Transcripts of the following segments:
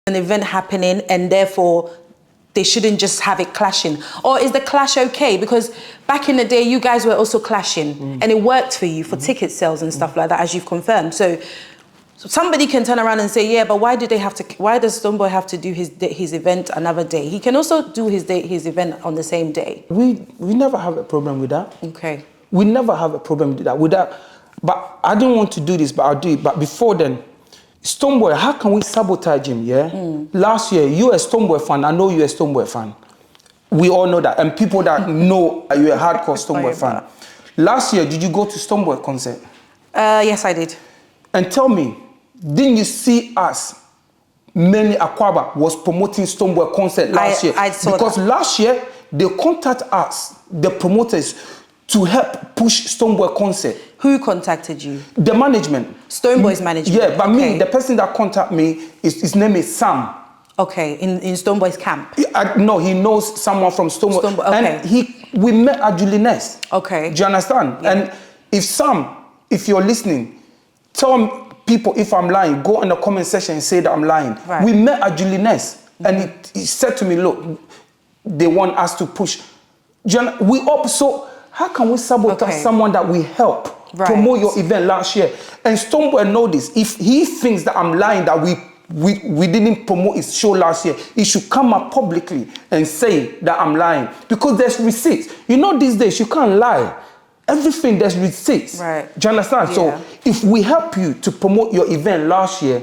an event happening and therefore they shouldn't just have it clashing? Or is the clash okay? Because back in the day, you guys were also clashing and it worked for you for ticket sales and stuff like that, as you've confirmed. So somebody can turn around and say, yeah, but why does Stonebwoy have to do his event another day? He can also do his event on the same day. We never have a problem with that. Okay. We never have a problem with that. But I don't want to do this, but I'll do it. But before then, Stonebwoy, how can we sabotage him, yeah? Last year, you're a Stonebwoy fan. I know you're a Stonebwoy fan. We all know that. And people that know you're a hardcore Stonebwoy fan. Last year, did you go to Stonebwoy concert? Yes, I did. And tell me, didn't you see us? Many Akwaba was promoting Stonebwoy concert last year. I saw because that. Last year, they contacted us, the promoters, to help push Stonebwoy concert. Who contacted you? The management. Stonebwoy's management? Yeah, but me, the person that contacted me, his name is Sam. Okay, in Stonebwoy's camp? No, he knows someone from Stonebwoy. Okay. And we met at Julie Nest. Okay. Do you understand? Yeah. And if you're listening, tell people if I'm lying, go in the comment section and say that I'm lying. Right. We met at Julie Nest, and he said to me, look, they want us to push. So how can we sabotage someone that we help promote your event last year? And Stonebwoy know this. If he thinks that I'm lying, that we didn't promote his show last year, he should come up publicly and say that I'm lying. Because there's receipts. You know, these days, you can't lie. Everything, there's receipts. Right. Do you understand? Yeah. So if we help you to promote your event last year,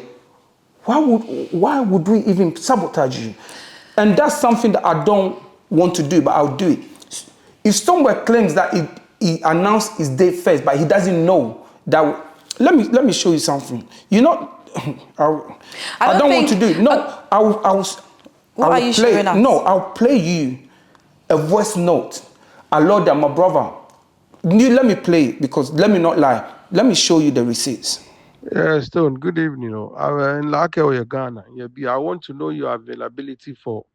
why would we even sabotage you? And that's something that I don't want to do, but I'll do it. If Stonebwoy claims that he announced his date first, but he doesn't know that, let me show you something. You know, I don't want to do it. No, what are you showing us? No, I'll play you a voice note. I love that, my brother. Let me play it, because let me not lie. Let me show you the receipts. Yeah, Stone, good evening. I'm in Lakeoye, Ghana. I want to know your availability for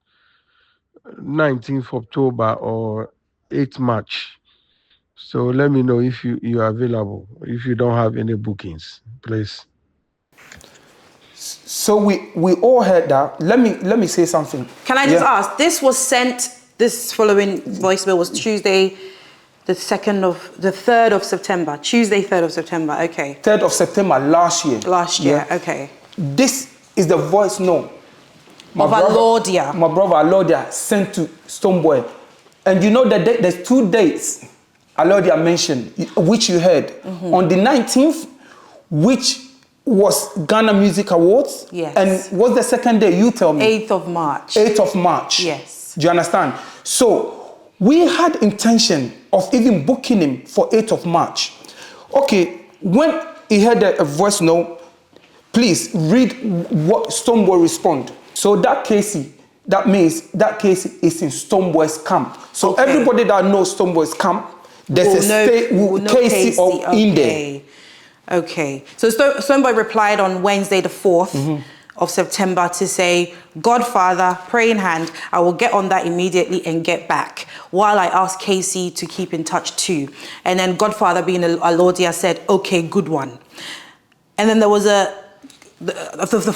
19th October or 8th March. So let me know if you are available, if you don't have any bookings, please. So we all heard that. Let me say something. Can I just ask, this following voicemail was Tuesday, the 3rd of September. Tuesday, 3rd of September, okay. 3rd of September last year. Last year, okay. This is the voice note of Alodia. My brother Alodia sent to Stonebwoy. And you know that there's 2 dates Alodia mentioned, which you heard. On the 19th, which was Ghana Music Awards. Yes. And what's the second day? You tell me. 8th of March. 8th of March. Yes. Do you understand? So we had intention of even booking him for 8th of March. Okay, when he heard a voice note, please read what Stonebwoy respond. So that means that case is in Stonebwoy's camp. So everybody that knows Stonebwoy's camp, there's Casey in there. Okay. So Stonebwoy replied on Wednesday the 4th of September to say, Godfather, pray in hand, I will get on that immediately and get back, while I ask Casey to keep in touch too. And then Godfather, being Alodia, said, okay, good one. And then there was the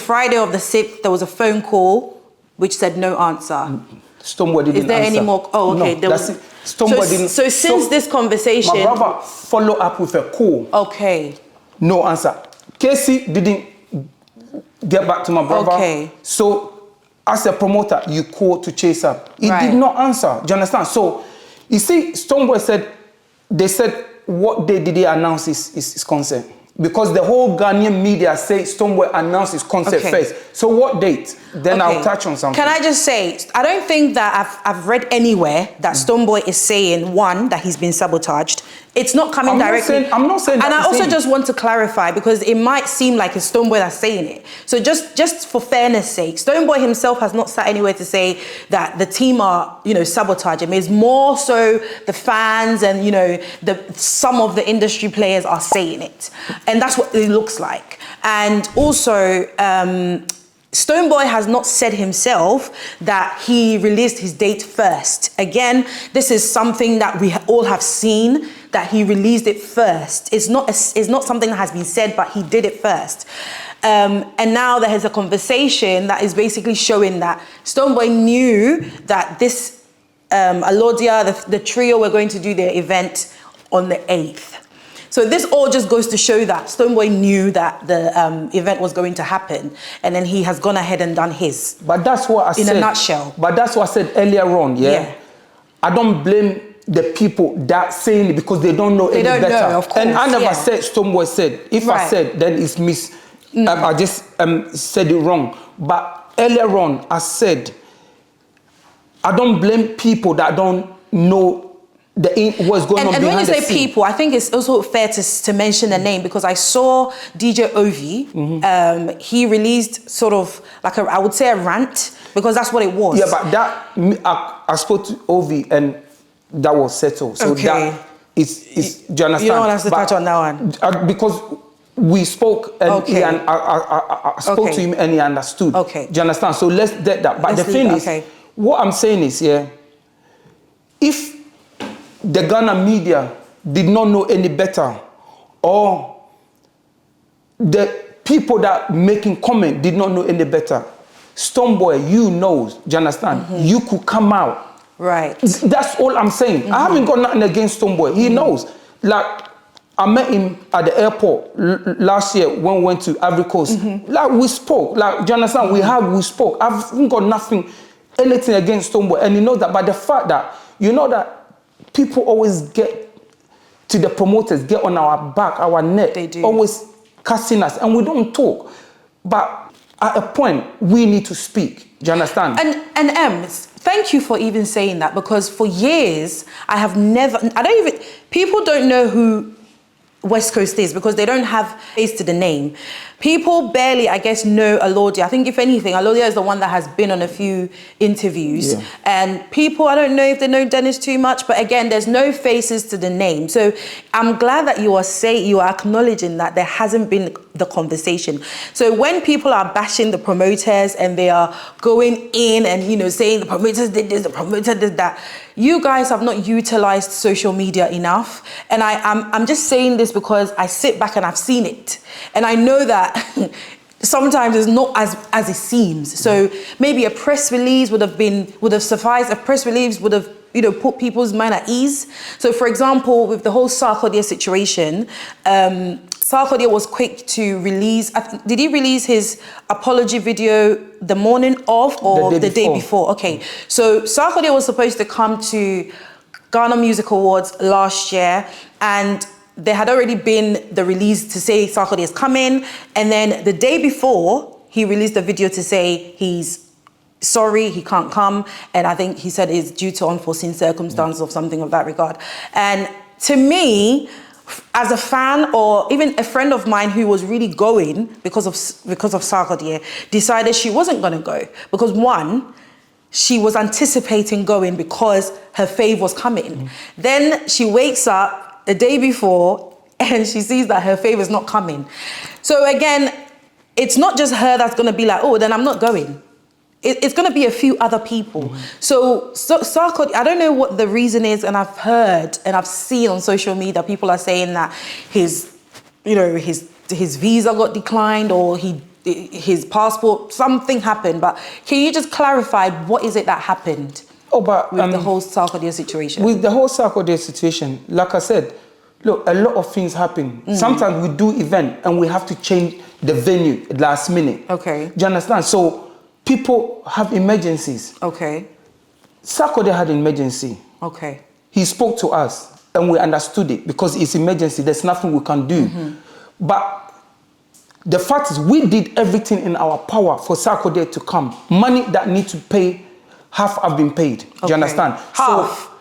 Friday of the 6th, there was a phone call which said no answer. Stonebwoy didn't answer. Is there any more? Oh, okay. No, that's it. Stonebwoy didn't. So since this conversation... My brother followed up with a call. Okay. No answer. Casey didn't get back to my brother. Okay. So as a promoter, you called to chase up. He did not answer. Do you understand? So you see, Stonebwoy said, they said, what day did he announce his concert? Because the whole Ghanaian media say Stonebwoy announced his concert first. So what date? Then I'll touch on something. Can I just say, I don't think that I've read anywhere that Stonebwoy is saying, one, that he's been sabotaged. It's not coming directly. I'm not saying that. And I also just want to clarify, because it might seem like it's Stonebwoy that's saying it. So just for fairness sake, Stonebwoy himself has not sat anywhere to say that the team are, sabotaging him. It's more so the fans and, some of the industry players are saying it. And that's what it looks like. And also, Stonebwoy has not said himself that he released his date first. Again, this is something that we all have seen that he released it first. It's not something that has been said, but he did it first. And now there is a conversation that is basically showing that Stonebwoy knew that this Alodia, the trio, were going to do their event on the 8th. So this all just goes to show that Stonebwoy knew that the event was going to happen, and then he has gone ahead and done his. But that's what I said. In a nutshell. But that's what I said earlier on, yeah? I don't blame the people that saying it because they don't know any better. They don't know, of course. And I never said Stonebwoy said. If I said, then it's I just said it wrong. But earlier on, I said, I don't blame people that don't know what's going on behind the scene. And when you say people, I think it's also fair to mention the name, because I saw DJ Ovi. He released sort of like I would say a rant, because that's what it was. Yeah, but that I spoke to Ovi and that was settled. So that is do you understand? You don't want us to touch on that one because we spoke and I spoke to him and he understood. Okay. Do you understand? So let's get that. But the thing is, what I'm saying is, if the Ghana media did not know any better, or the people that making comment did not know any better, Stonebwoy, you know, do you understand? You could come out. Right. That's all I'm saying. I haven't got nothing against Stonebwoy. He knows. Like, I met him at the airport last year when we went to Ivory Coast. Like, we spoke. Like, do you understand? We spoke. I haven't got anything against Stonebwoy. And you know that. But the fact that, you know that people always get to the promoters, get on our back, our neck. They do. Always cussing us. And we don't talk. But at a point, we need to speak. Do you understand? And Ems, thank you for even saying that, because for years, people don't know who West Coast is because they don't have face to the name. People barely, I guess, know Alodia. I think if anything, Alodia is the one that has been on a few interviews. Yeah. And people, I don't know if they know Dennis too much, but again, there's no faces to the name. So I'm glad that you are acknowledging that there hasn't been the conversation. So when people are bashing the promoters and they are going in and, you know, saying the promoters did this, the promoter did that, you guys have not utilized social media enough. And I'm just saying this because I sit back and I've seen it. And I know that sometimes it's not as it seems. So maybe a press release would have sufficed. A press release would have, you know, put people's mind at ease. So for example, with the whole Sarkodie situation, Sarkodie was quick to release, did he release his apology video the morning of or the day before? Okay, so Sarkodie was supposed to come to Ghana Music Awards last year, and there had already been the release to say Sarkodie is coming, and then the day before, he released a video to say he's sorry, he can't come, and I think he said it's due to unforeseen circumstances or something of that regard. And to me, as a fan or even a friend of mine who was really going because of Sarkodie, decided she wasn't going to go because one, she was anticipating going because her fave was coming. Then she wakes up the day before and she sees that her fave is not coming. So again, it's not just her that's going to be like, oh, then I'm not going. It's going to be a few other people. So Sarkodie, I don't know what the reason is, and I've heard and I've seen on social media people are saying that his visa got declined or his passport, something happened. But can you just clarify what is it that happened with the whole Sarkodie situation? With the whole Sarkodie situation, like I said, look, a lot of things happen. Sometimes we do event and we have to change the venue last minute. Okay. Do you understand? So people have emergencies. Okay. Sarkodie had an emergency. Okay. He spoke to us and we understood it because it's emergency. There's nothing we can do. But the fact is we did everything in our power for Sarkodie to come. Money that need to pay, half have been paid. Do you understand? Half?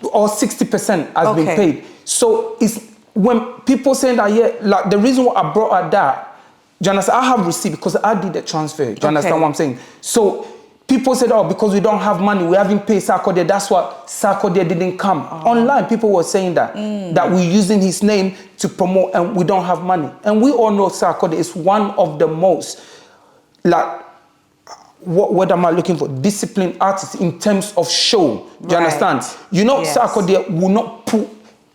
So, or 60% has been paid. So it's when people saying that, yeah, like the reason why I brought her that, do you understand? I have received because I did the transfer. Do you understand what I'm saying? So people said, oh, because we don't have money, we haven't paid Sarkodie. That's why Sarkodie didn't come. Online, people were saying that, that we're using his name to promote and we don't have money. And we all know Sarkodie is one of the most, like, what am I looking for? Disciplined artists in terms of show. Do you understand? You know, Sarkodie will not put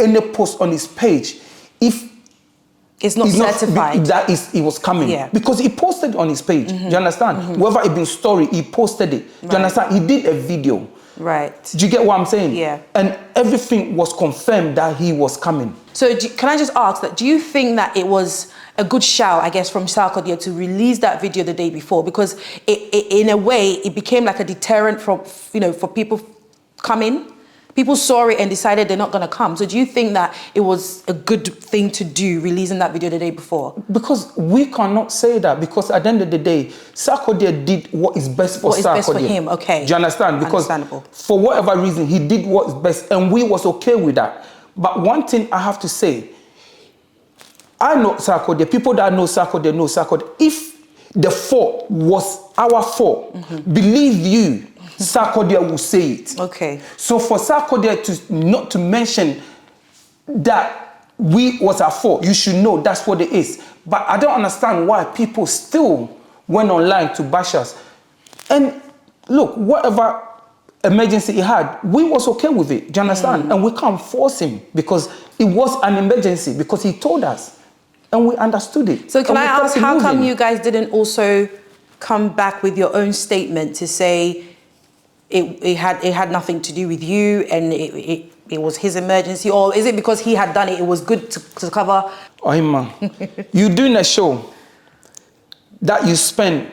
any post on his page if it's not certified that it was coming. Yeah. Because he posted on his page. Do you understand? Whether it been story, he posted it. Do you understand? He did a video. Right. Do you get what I'm saying? Yeah. And everything was confirmed that he was coming. So can I just ask that, do you think that it was a good shout, I guess, from Sarkodie to release that video the day before? Because in a way, it became like a deterrent for people coming. People saw it and decided they're not going to come. So do you think that it was a good thing to do, releasing that video the day before? Because we cannot say that, because at the end of the day, Sarkodie did what is best for Sarkodie. What is best for him, okay. Do you understand? Because understandable. For whatever reason, he did what is best, and we was okay with that. But one thing I have to say, I know Sarkodie, people that know Sarkodie. If the fault was our fault, believe you, Sarkodie will say it. Okay. So for Sarkodie not to mention that we was our fault, you should know that's what it is. But I don't understand why people still went online to bash us. And look, whatever emergency he had, we was okay with it. Do you understand? And we can't force him, because it was an emergency, because he told us. And we understood it. So can I ask, how come you guys didn't also come back with your own statement to say it had nothing to do with you and it was his emergency? Or is it because he had done it, it was good to cover? Oh, man. You doing a show that you spend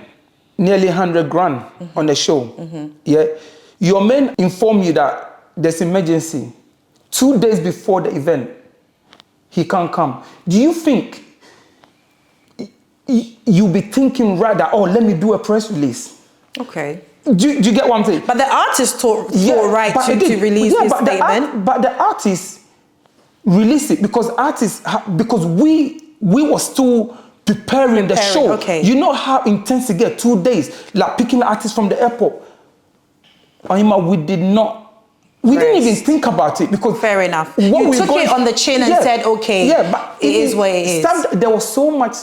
nearly 100 grand on the show. Yeah. Your men inform you that there's emergency. 2 days before the event, he can't come. Do you think you'll be thinking rather, oh, let me do a press release? Okay. Do you get what I'm saying? But the artist thought right to release his statement. But the artist released it because we were still preparing the show. Okay. You know how intense it gets, 2 days, like picking artists from the airport. We didn't even think about it, because fair enough. You took it on the chin and said, okay, but it is what it is. There was so much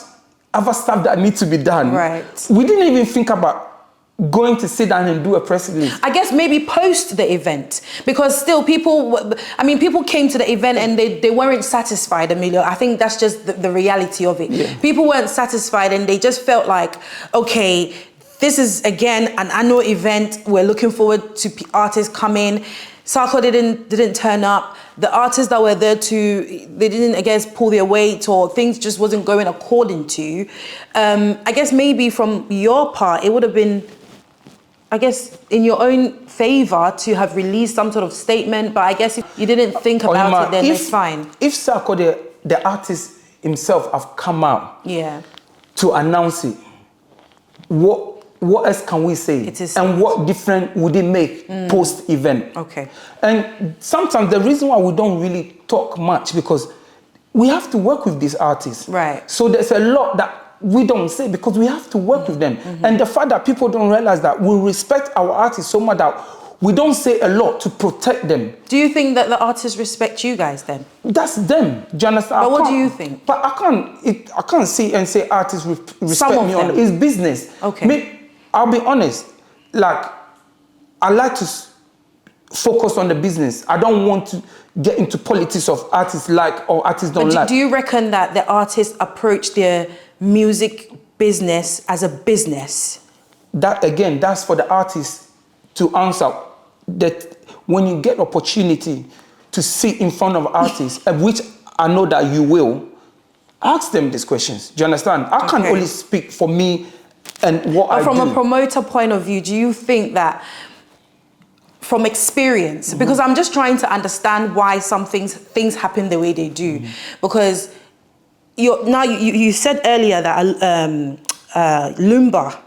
other stuff that needs to be done. Right. We didn't even think about going to sit down and do a press release. I guess maybe post the event, because still people came to the event and they weren't satisfied, Emilio. I think that's just the reality of it. Yeah. People weren't satisfied and they just felt like, okay, this is again an annual event. We're looking forward to artists coming. Sarkodie didn't turn up. The artists that were there they didn't, I guess, pull their weight, or things just wasn't going according to. I guess maybe from your part, it would have been, I guess, in your own favor to have released some sort of statement, but I guess if you didn't think about it, then it's fine. If Sarkodie, the artist himself, have come out to announce it, what else can we say? And what difference would it make post-event? Okay. And sometimes the reason why we don't really talk much, because we have to work with these artists. Right. So there's a lot that we don't say, because we have to work with them. And the fact that people don't realize that we respect our artists so much that we don't say a lot to protect them. Do you think that the artists respect you guys then? That's them. Do you understand? But what do you think? But I can't see and say artists respect me. It's business. Okay. I'll be honest. Like, I like to focus on the business. I don't want to get into politics of artists like or artists don't like. Do you reckon that the artists approach their music business as a business? That again, that's for the artists to answer. That when you get opportunity to sit in front of artists, which I know that you will, ask them these questions. Do you understand? I can't only speak for me and what I do. But from a promoter point of view, do you think that from experience, because I'm just trying to understand why some things happen the way they do, because you said earlier that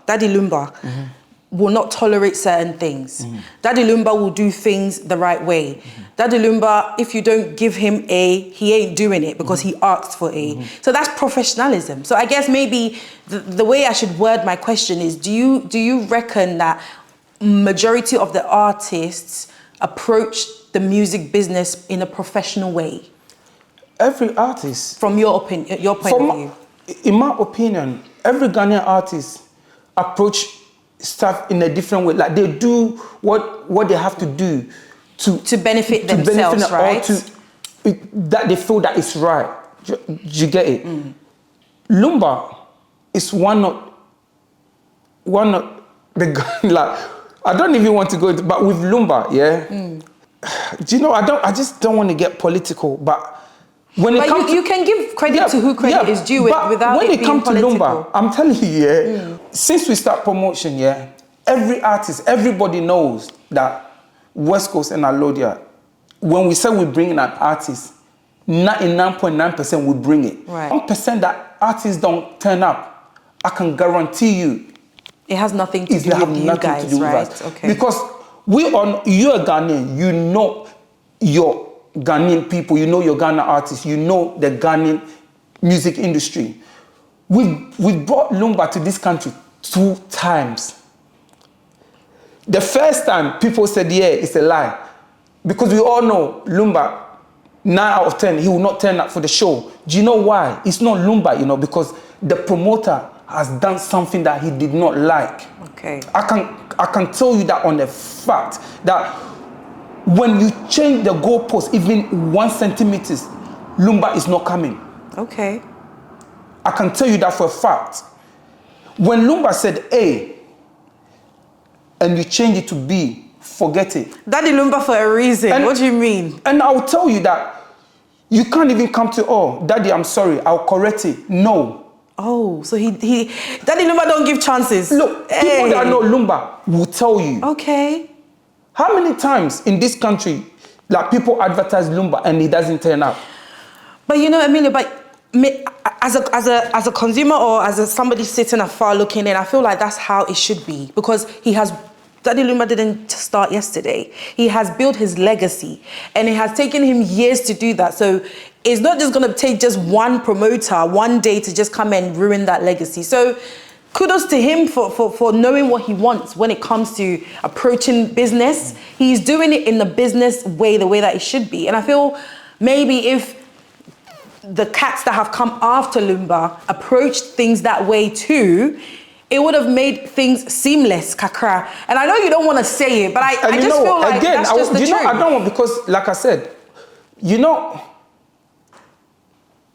Daddy Lumba will not tolerate certain things. Daddy Lumba will do things the right way. Daddy Lumba, if you don't give him A, he ain't doing it because he asked for A. So that's professionalism. So I guess maybe the way I should word my question is, do you reckon that majority of the artists approach the music business in a professional way? Every artist. From your opinion, your point of view? In my opinion, every Ghanaian artist approach stuff in a different way. Like, they do what they have to do to benefit themselves, right? that they feel that it's right. Do you get it? Lumba is one of the like, I don't even want to go into, but with Lumba, do you know, I just don't want to get political, but when it comes you can give credit to who credit is due without when it comes to political. Lumba, I'm telling you, since we start promotion, every artist, everybody knows that West Coast and Alodia, when we say we bring in an artist, 99.9% we bring it. Right. 1% that artists don't turn up, I can guarantee you, it has nothing to do with you guys, right? Okay. Because you're a Ghanaian, you know your Ghanaian people, you know your Ghana artists, you know the Ghanaian music industry. We brought Lumba to this country 2 times. The first time people said, yeah, it's a lie. Because we all know Lumba, 9 out of 10, he will not turn up for the show. Do you know why? It's not Lumba, you know, because the promoter has done something that he did not like. Okay. I can tell you that on the fact that when you change the goalpost even 1 centimeter, Lumba is not coming. Okay. I can tell you that for a fact. When Lumba said A, and you change it to B, forget it. Daddy Lumba for a reason. What do you mean? And I'll tell you that you can't even come to, oh, Daddy, I'm sorry, I'll correct it. No. Oh, so Daddy Lumba don't give chances. Look, people that know Lumba will tell you. Okay. How many times in this country, like, people advertise Lumba and he doesn't turn up? But you know, Amelia, as a consumer or as somebody sitting afar looking in, I feel like that's how it should be, because Daddy Lumba didn't start yesterday. He has built his legacy, and it has taken him years to do that. So it's not just going to take just one promoter one day to just come and ruin that legacy. So kudos to him for knowing what he wants when it comes to approaching business. He's doing it in the business way, the way that it should be. And I feel maybe if the cats that have come after Lumba approached things that way too, it would have made things seamless, kakra. And I know you don't want to say it, but I just feel like again, that's just the truth. I don't want, because like I said,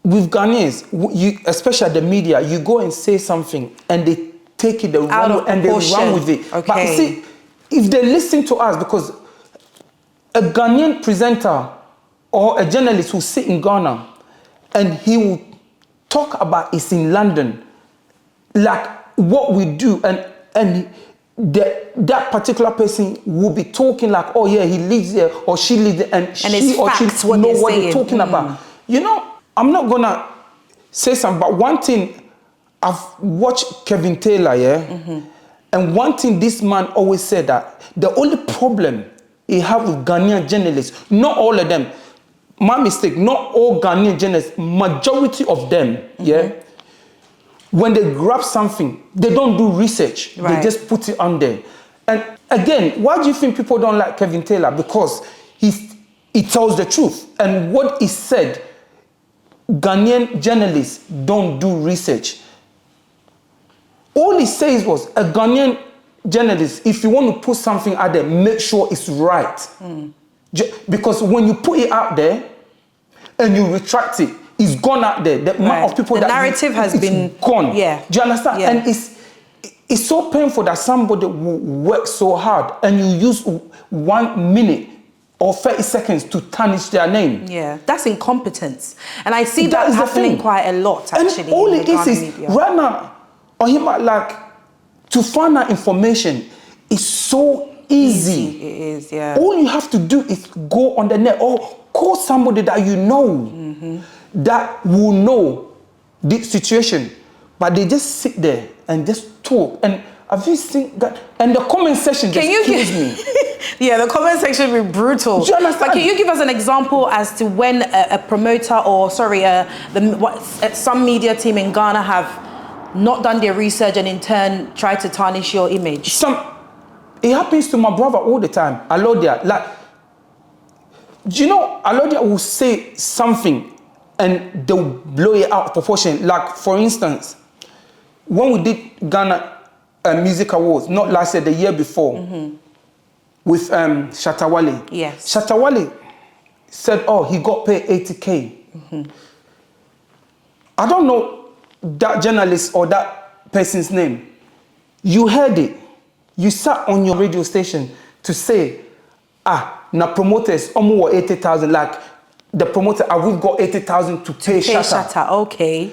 with Ghanaians, especially the media, you go and say something and they take it the wrong way and they run with it. Okay. But you see, if they listen to us, because a Ghanaian presenter or a journalist will sit in Ghana and he will talk about it's in London, like what we do, and that particular person will be talking like, oh yeah, he lives there or she lives there, and she or she know what they're talking about. You know, I'm not gonna say something, but one thing, I've watched Kevin Taylor, and one thing this man always said, that the only problem he have with Ghanaian journalists, not all of them, my mistake, not all Ghanaian journalists, majority of them, when they grab something, they don't do research. Right. They just put it on there. And again, why do you think people don't like Kevin Taylor? Because he tells the truth. And what he said, Ghanaian journalists don't do research. All he says was, a Ghanaian journalist, if you want to put something out there, make sure it's right. Because when you put it out there and you retract it, it's gone out there. The amount of people, the narrative has been gone. Yeah. Do you understand? Yeah. And it's so painful that somebody will work so hard and you use 1 minute or 30 seconds to tarnish their name. Yeah, that's incompetence. And I see that happening quite a lot, actually. And all it is right now, or him, like, to find out information is so easy. It is, yeah. All you have to do is go on the net or call somebody that you know, that will know the situation. But they just sit there and just talk. And have you seen that? And the comment section just kills me. Yeah, the comment section will be brutal. Do you understand? But can you give us an example as to when a promoter or, some media team in Ghana have not done their research and in turn tried to tarnish your image? It happens to my brother all the time, Alodia. Like, do you know, Alodia will say something and they'll blow it out of proportion. Like, for instance, when we did Ghana Music Awards, not last year, the year before, with Shatta Wale. Yes. Shatta Wale said, oh, he got paid 80K. I don't know that journalist or that person's name. You heard it. You sat on your radio station to say, na promoters, almost 80,000, like the promoter, we've got 80,000 to pay Shatta. Okay.